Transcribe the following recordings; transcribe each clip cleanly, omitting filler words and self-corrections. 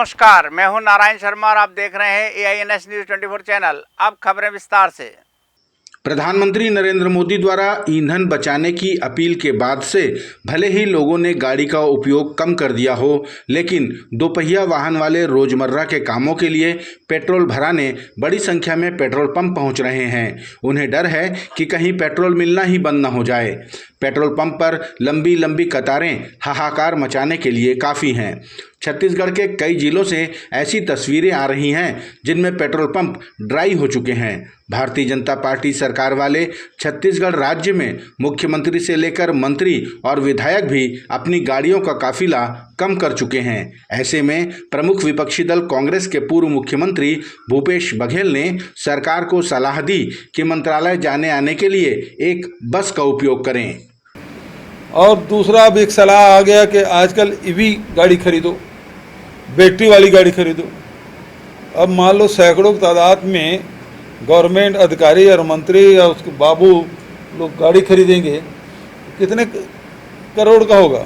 नमस्कार, मैं हूं नारायण शर्मा और आप देख रहे हैं AINS न्यूज़ 24 चैनल। अब खबरें विस्तार से। प्रधानमंत्री नरेंद्र मोदी द्वारा ईंधन बचाने की अपील के बाद से भले ही लोगों ने गाड़ी का उपयोग कम कर दिया हो, लेकिन दोपहिया वाहन वाले रोजमर्रा के कामों के लिए पेट्रोल भराने बड़ी संख्या में पेट्रोल पंप पहुंच रहे हैं। उन्हें डर है कि कहीं पेट्रोल मिलना ही बंद न हो जाए। पेट्रोल पंप पर लंबी लंबी कतारें हाहाकार मचाने के लिए काफ़ी हैं। छत्तीसगढ़ के कई जिलों से ऐसी तस्वीरें आ रही हैं जिनमें पेट्रोल पंप ड्राई हो चुके हैं। भारतीय जनता पार्टी सरकार वाले छत्तीसगढ़ राज्य में मुख्यमंत्री से लेकर मंत्री और विधायक भी अपनी गाड़ियों का काफिला कम कर चुके हैं। ऐसे में प्रमुख विपक्षी दल कांग्रेस के पूर्व मुख्यमंत्री भूपेश बघेल ने सरकार को सलाह दी कि मंत्रालय जाने आने के लिए एक बस का उपयोग करें। और दूसरा अब एक सलाह आ गया कि आजकल ईवी गाड़ी खरीदो, बैटरी वाली गाड़ी खरीदो। अब मान लो सैकड़ों की तादाद में गवर्नमेंट अधिकारी और मंत्री या उसके बाबू लोग गाड़ी खरीदेंगे, कितने करोड़ का होगा।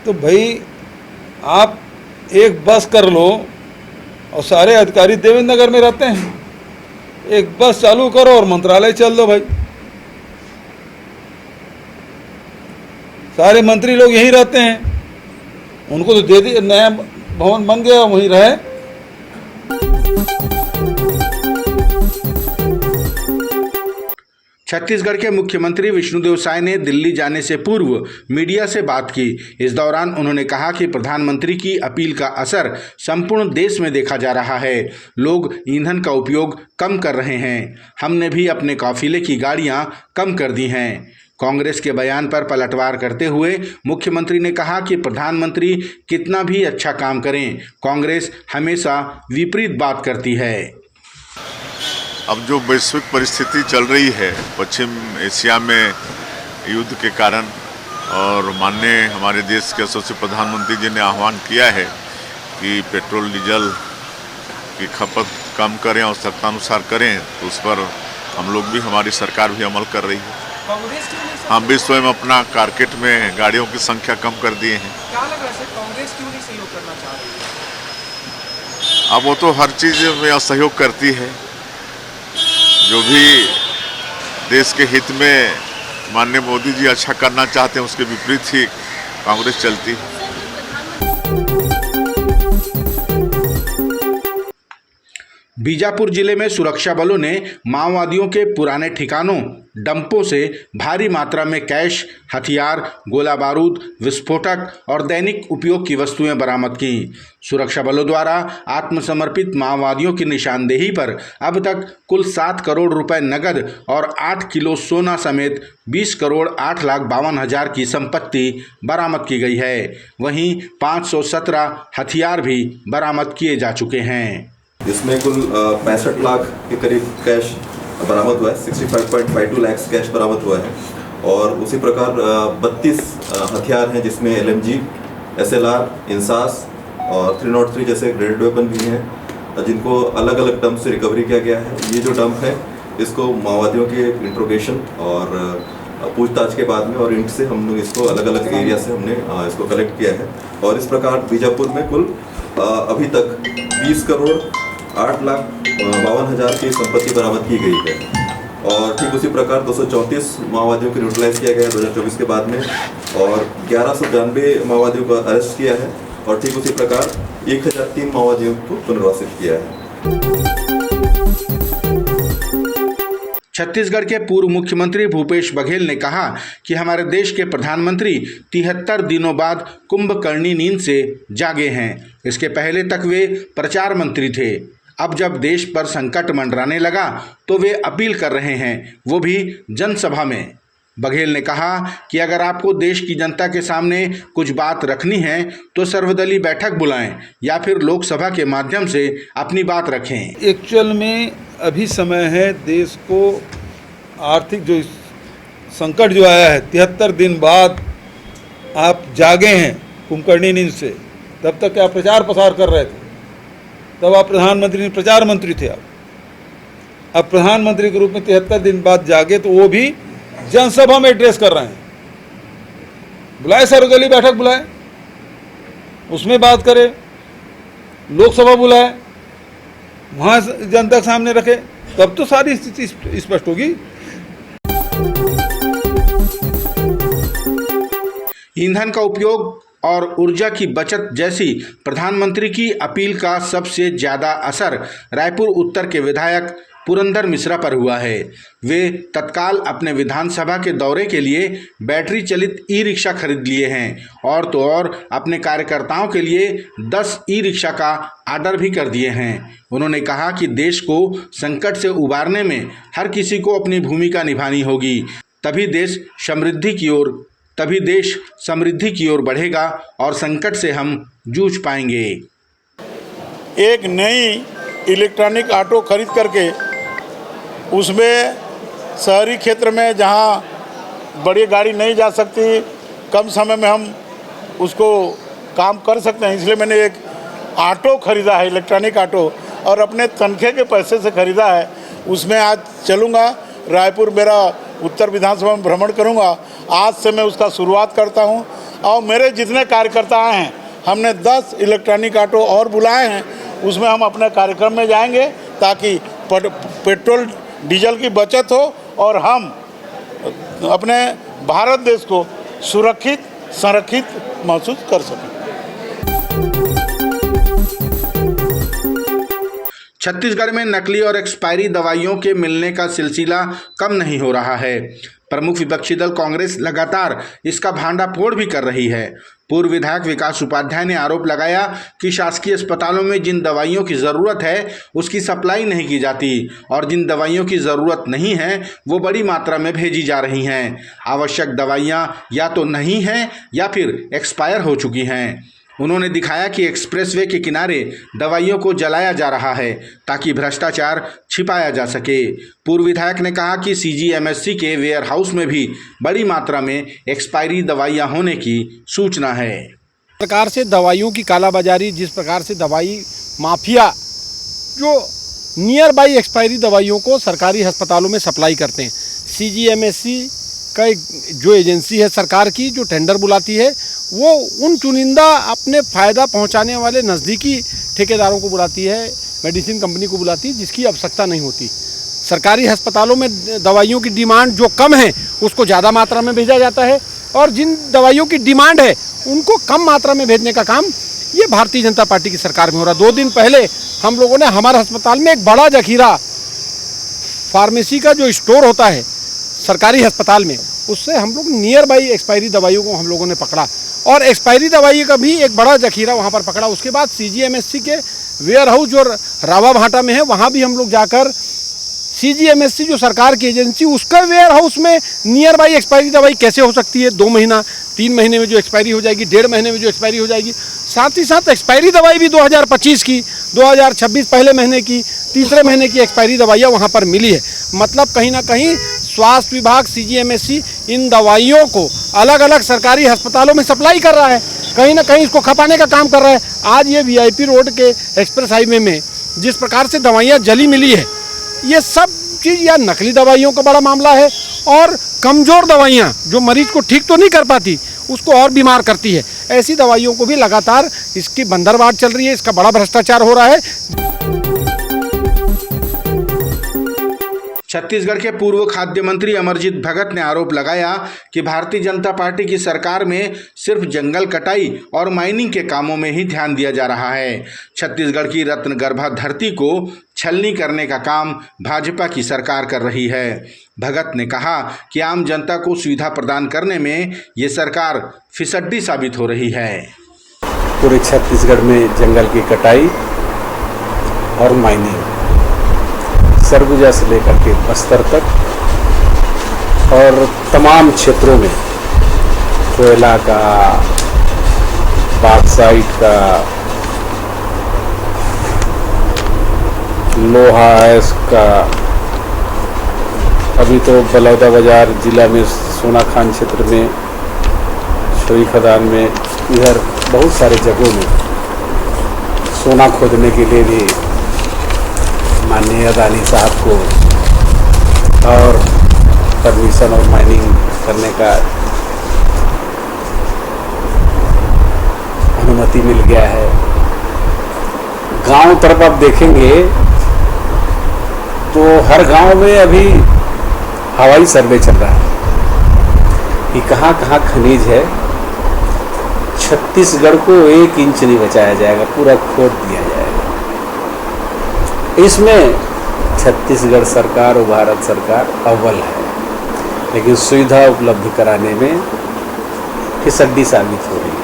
तो भाई आप एक बस कर लो, और सारे अधिकारी देवेंद्र नगर में रहते हैं, एक बस चालू करो और मंत्रालय चल दो। भाई सारे मंत्री लोग यहीं रहते हैं, उनको तो दे दी, नया भवन बन गया, वहीं रहे। छत्तीसगढ़ के मुख्यमंत्री विष्णुदेव साय ने दिल्ली जाने से पूर्व मीडिया से बात की। इस दौरान उन्होंने कहा कि प्रधानमंत्री की अपील का असर संपूर्ण देश में देखा जा रहा है। लोग ईंधन का उपयोग कम कर रहे हैं। हमने भी अपने काफिले की गाड़ियां कम कर दी हैं। कांग्रेस के बयान पर पलटवार करते हुए मुख्यमंत्री ने कहा कि प्रधानमंत्री कितना भी अच्छा काम करें, कांग्रेस हमेशा विपरीत बात करती है। अब जो वैश्विक परिस्थिति चल रही है पश्चिम एशिया में युद्ध के कारण, और माननीय हमारे देश के यशस्वी प्रधानमंत्री जी ने आह्वान किया है कि पेट्रोल डीजल की खपत कम करें, आवश्यकतानुसार करें, तो उस पर हम लोग भी, हमारी सरकार भी अमल कर रही है। हम भी स्वयं अपना मार्केट में गाड़ियों की संख्या कम कर दिए हैं। क्या लग रहा है कांग्रेस क्यों नहीं सहयोग करना चाह रही है? अब वो तो हर चीज़ में सहयोग करती है। जो भी देश के हित में माननीय मोदी जी अच्छा करना चाहते हैं, उसके विपरीत ही कांग्रेस चलती है। बीजापुर जिले में सुरक्षा बलों ने माओवादियों के पुराने ठिकानों डंपों से भारी मात्रा में कैश, हथियार, गोला बारूद, विस्फोटक और दैनिक उपयोग की वस्तुएं बरामद की। सुरक्षा बलों द्वारा आत्मसमर्पित माओवादियों की निशानदेही पर अब तक कुल 7 करोड़ रुपए नगद और 8 किलो सोना समेत 20 करोड़ 8 लाख 52 हजार की संपत्ति बरामद की गई है। वहीं 517 हथियार भी बरामद किए जा चुके हैं। इसमें कुल 65 लाख के करीब कैश बरामद हुआ है, 65.52 लाख कैश बरामद हुआ है। और उसी प्रकार 32 हथियार हैं, जिसमें LMG, SLR, इंसास और 303 जैसे ग्रेनेड वेपन भी हैं, जिनको अलग अलग डंप से रिकवरी किया गया है। ये जो डंप है, इसको माओवादियों के इंट्रोगेशन और पूछताछ के बाद में और इंट से हम लोग इसको अलग अलग एरिया से हमने इसको कलेक्ट किया है। और इस प्रकार बीजापुर में कुल अभी तक 20 करोड़ 8 लाख 52 हजार की संपत्ति बरामद की गई है। और ठीक उसी प्रकार 234 माओवादियों को न्यूट्रलाइज किया गया है 2024 के बाद में, और 1192 माओवादियों को अरेस्ट किया है, और ठीक उसी प्रकार 1003 माओवादियों को पुनर्वासित किया है। छत्तीसगढ़ के पूर्व मुख्यमंत्री भूपेश बघेल ने कहा कि हमारे देश के प्रधानमंत्री 73 दिनों बाद कुंभकर्णी नींद से जागे हैं। इसके पहले तक वे प्रचार मंत्री थे। अब जब देश पर संकट मंडराने लगा तो वे अपील कर रहे हैं, वो भी जनसभा में। बघेल ने कहा कि अगर आपको देश की जनता के सामने कुछ बात रखनी है तो सर्वदलीय बैठक बुलाएं या फिर लोकसभा के माध्यम से अपनी बात रखें। एक्चुअल में अभी समय है, देश को आर्थिक जो संकट जो आया है, 73 दिन बाद आप जागे हैं कुंभकर्णी नींद से। तब तक क्या प्रचार प्रसार कर रहे थे, तब आप प्रधानमंत्री प्रचार मंत्री थे। अब प्रधानमंत्री के रूप में 73 दिन बाद जागे, तो वो भी जनसभा में एड्रेस कर रहे हैं। बुलाए, सर्वदलीय बैठक बुलाए, उसमें बात करें, लोकसभा बुलाए, वहाँ जनता के सामने रखे, तब तो सारी स्थिति स्पष्ट होगी। ईंधन का उपयोग और ऊर्जा की बचत जैसी प्रधानमंत्री की अपील का सबसे ज्यादा असर रायपुर उत्तर के विधायक पुरंदर मिश्रा पर हुआ है। वे तत्काल अपने विधानसभा के दौरे के लिए बैटरी चलित ई रिक्शा खरीद लिए हैं और तो और अपने कार्यकर्ताओं के लिए 10 ई रिक्शा का ऑर्डर भी कर दिए हैं। उन्होंने कहा कि देश को संकट से उबारने में हर किसी को अपनी भूमिका निभानी होगी, तभी देश समृद्धि की ओर बढ़ेगा और संकट से हम जूझ पाएंगे। एक नई इलेक्ट्रॉनिक ऑटो खरीद करके उसमें शहरी क्षेत्र में जहां बड़ी गाड़ी नहीं जा सकती, कम समय में हम उसको काम कर सकते हैं, इसलिए मैंने एक ऑटो ख़रीदा है, इलेक्ट्रॉनिक ऑटो, और अपने तनख्वाह के पैसे से ख़रीदा है। उसमें आज चलूँगा, रायपुर मेरा उत्तर विधानसभा में भ्रमण करूँगा। आज से मैं उसका शुरुआत करता हूँ और मेरे जितने कार्यकर्ता आए हैं, हमने 10 इलेक्ट्रॉनिक ऑटो और बुलाए हैं, उसमें हम अपने कार्यक्रम में जाएंगे ताकि पेट्रोल डीजल की बचत हो और हम अपने भारत देश को सुरक्षित संरक्षित महसूस कर सकें। छत्तीसगढ़ में नकली और एक्सपायरी दवाइयों के मिलने का सिलसिला कम नहीं हो रहा है। प्रमुख विपक्षी दल कांग्रेस लगातार इसका भांडाफोड़ भी कर रही है। पूर्व विधायक विकास उपाध्याय ने आरोप लगाया कि शासकीय अस्पतालों में जिन दवाइयों की ज़रूरत है उसकी सप्लाई नहीं की जाती और जिन दवाइयों की ज़रूरत नहीं है वो बड़ी मात्रा में भेजी जा रही हैं। आवश्यक दवाइयाँ या तो नहीं हैं या फिर एक्सपायर हो चुकी हैं। उन्होंने दिखाया कि एक्सप्रेसवे के किनारे दवाइयों को जलाया जा रहा है ताकि भ्रष्टाचार छिपाया जा सके। पूर्व विधायक ने कहा कि सीजीएमएससी के वेयर हाउस में भी बड़ी मात्रा में एक्सपायरी दवाइयां होने की सूचना है। प्रकार से दवाइयों की कालाबाजारी, जिस प्रकार से दवाई माफिया जो नियर बाई एक्सपायरी दवाइयों को सरकारी अस्पतालों में सप्लाई करते हैं, सीजीएमएससी का जो एजेंसी है सरकार की, जो टेंडर बुलाती है, वो उन चुनिंदा अपने फ़ायदा पहुंचाने वाले नज़दीकी ठेकेदारों को बुलाती है, मेडिसिन कंपनी को बुलाती है, जिसकी आवश्यकता नहीं होती। सरकारी अस्पतालों में दवाइयों की डिमांड जो कम है उसको ज़्यादा मात्रा में भेजा जाता है और जिन दवाइयों की डिमांड है उनको कम मात्रा में भेजने का काम ये भारतीय जनता पार्टी की सरकार में हो रहा है। 2 दिन पहले हम लोगों ने हमारे अस्पताल में एक बड़ा जखीरा फार्मेसी का जो स्टोर होता है सरकारी अस्पताल में, उससे हम लोग नियर बाई एक्सपायरी दवाइयों को हम लोगों ने पकड़ा और एक्सपायरी दवाई का भी एक बड़ा जखीरा वहाँ पर पकड़ा। उसके बाद सीजीएमएससी के वेयर हाउस जो रावा भाटा में है, वहाँ भी हम लोग जाकर सीजीएमएससी जो सरकार की एजेंसी, उसका वेयर हाउस में नियर बाई एक्सपायरी दवाई कैसे हो सकती है, 2 महीना 3 महीने में जो एक्सपायरी हो जाएगी, 1.5 महीने में जो एक्सपायरी हो जाएगी। साथ ही साथ एक्सपायरी दवाई भी 2025 की, 2026 पहले महीने की, तीसरे महीने की एक्सपायरी दवाइयाँ वहाँ पर मिली है। मतलब कहीं ना कहीं स्वास्थ्य विभाग सीजीएमएससी इन दवाइयों को अलग अलग सरकारी अस्पतालों में सप्लाई कर रहा है, कहीं ना कहीं इसको खपाने का काम कर रहा है। आज ये वीआईपी रोड के एक्सप्रेस हाईवे में जिस प्रकार से दवाइयाँ जली मिली है, ये सब चीज़ या नकली दवाइयों का बड़ा मामला है और कमज़ोर दवाइयाँ जो मरीज को ठीक तो नहीं कर पाती, उसको और बीमार करती है। ऐसी दवाइयों को भी लगातार इसकी बंदरबाट चल रही है, इसका बड़ा भ्रष्टाचार हो रहा है। छत्तीसगढ़ के पूर्व खाद्य मंत्री अमरजीत भगत ने आरोप लगाया कि भारतीय जनता पार्टी की सरकार में सिर्फ जंगल कटाई और माइनिंग के कामों में ही ध्यान दिया जा रहा है। छत्तीसगढ़ की रत्नगर्भा धरती को छलनी करने का काम भाजपा की सरकार कर रही है। भगत ने कहा कि आम जनता को सुविधा प्रदान करने में ये सरकार फिसड्डी साबित हो रही है। पूरे छत्तीसगढ़ में जंगल की कटाई और माइनिंग, सरगुजा से लेकर के बस्तर तक और तमाम क्षेत्रों में कोयला का, बॉक्साइट का, लोहा का, अभी तो बलौदाबाजार जिला में सोनाखान क्षेत्र में, छोरी खदान में, इधर बहुत सारे जगहों में सोना खोदने के लिए भी माननीय अदानी साहब को और परमिशन और माइनिंग करने का अनुमति अनुमति मिल गया है। गांव तरफ आप देखेंगे तो हर गांव में अभी हवाई सर्वे चल रहा है कि कहाँ कहाँ खनिज है। छत्तीसगढ़ को 1 इंच नहीं बचाया जाएगा, पूरा खोद दिया जाएगा। इसमें छत्तीसगढ़ सरकार और भारत सरकार अव्वल है, लेकिन सुविधा उपलब्ध कराने में फिसड्डी साबित हो रही है।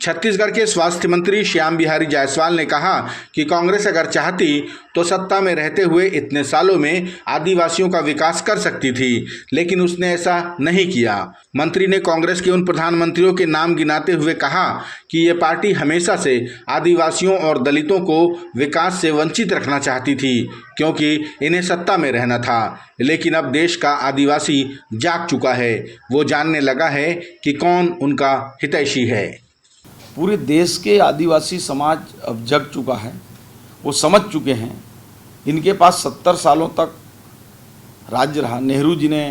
छत्तीसगढ़ के स्वास्थ्य मंत्री श्याम बिहारी जायसवाल ने कहा कि कांग्रेस अगर चाहती तो सत्ता में रहते हुए इतने सालों में आदिवासियों का विकास कर सकती थी, लेकिन उसने ऐसा नहीं किया। मंत्री ने कांग्रेस के उन प्रधानमंत्रियों के नाम गिनाते हुए कहा कि ये पार्टी हमेशा से आदिवासियों और दलितों को विकास से वंचित रखना चाहती थी, क्योंकि इन्हें सत्ता में रहना था। लेकिन अब देश का आदिवासी जाग चुका है, वो जानने लगा है कि कौन उनका हितैषी है। पूरे देश के आदिवासी समाज अब जग चुका है, वो समझ चुके हैं। इनके पास 70 सालों तक राज्य रहा। नेहरू जी ने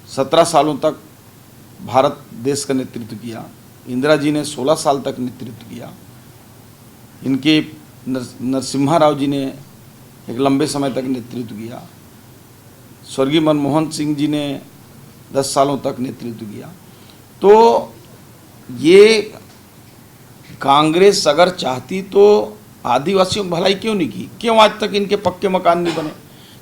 17 सालों तक भारत देश का नेतृत्व किया। इंदिरा जी ने 16 साल तक नेतृत्व किया। इनके नरसिम्हा राव जी ने एक लंबे समय तक नेतृत्व किया। स्वर्गीय मनमोहन सिंह जी ने 10 सालों तक नेतृत्व किया। तो ये कांग्रेस अगर चाहती तो आदिवासियों की भलाई क्यों नहीं की? क्यों आज तक इनके पक्के मकान नहीं बने?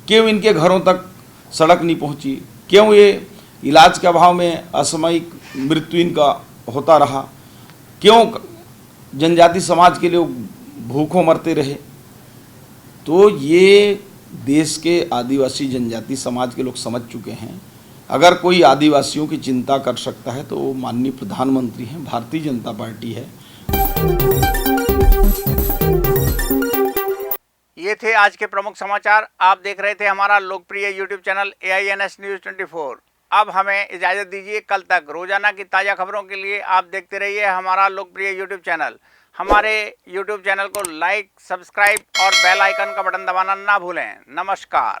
क्यों इनके घरों तक सड़क नहीं पहुंची? क्यों ये इलाज के अभाव में असामयिक मृत्यु इनका होता रहा? क्यों जनजाति समाज के लोग भूखों मरते रहे? तो ये देश के आदिवासी जनजाति समाज के लोग समझ चुके हैं। अगर कोई आदिवासियों की चिंता कर सकता है तो वो माननीय प्रधानमंत्री हैं, भारतीय जनता पार्टी है। ये थे आज के प्रमुख समाचार। आप देख रहे थे हमारा लोकप्रिय यूट्यूब चैनल AINS न्यूज़ 24। अब हमें इजाज़त दीजिए। कल तक रोजाना की ताज़ा खबरों के लिए आप देखते रहिए हमारा लोकप्रिय यूट्यूब चैनल। हमारे यूट्यूब चैनल को लाइक, सब्सक्राइब और बेल आइकन का बटन दबाना ना भूलें। नमस्कार।